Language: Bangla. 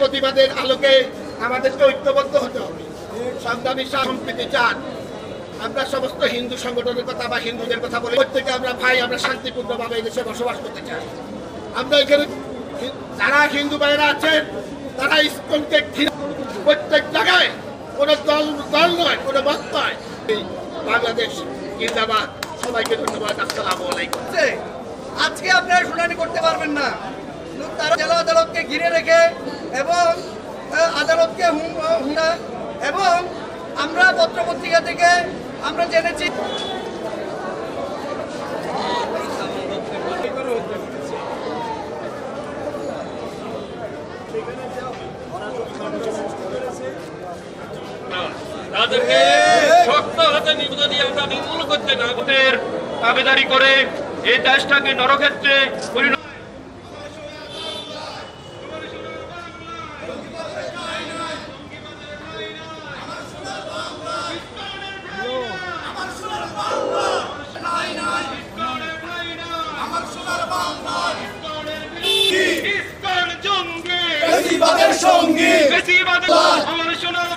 প্রতিবাদের আলোকে আমাদেরকে ঐক্যবদ্ধ হতে হবে। সংগ্রামী সম্প্রীতি চান, আমরা সমস্ত হিন্দু সংগঠনের কথা বা হিন্দুদের কথা বলি, প্রত্যেকে আমরা ভাই, আমরা শান্তিপূর্ণভাবে দেশে বসবাস করতে চাই। আমরা এখানে যারা হিন্দু ভাইয়েরা আছেন তারা ইসকনকে প্রত্যেক জায়গায় কোনো দল নয়, কোনো মত নয়। বাংলাদেশ জিন্দাবাদ। সবাইকে ধন্যবাদ। আসসালামু আলাইকুম। আজকে আপনারা শুনানি করতে পারবেন না, তারা জেলা আদালতকে ঘিরে রেখে এবং আদালতকে হুমলা, এবং আমরা পত্রপত্রিকা থেকে আমরা জেনেছি তাদেরকে শক্ত হাতে নিবেদন দিয়ে আমরা নির্মূল করতে না দাবিদারি করে এই দেশটাকে নরক্ষেত্রে পরিণত সঙ্গী আমার সোনার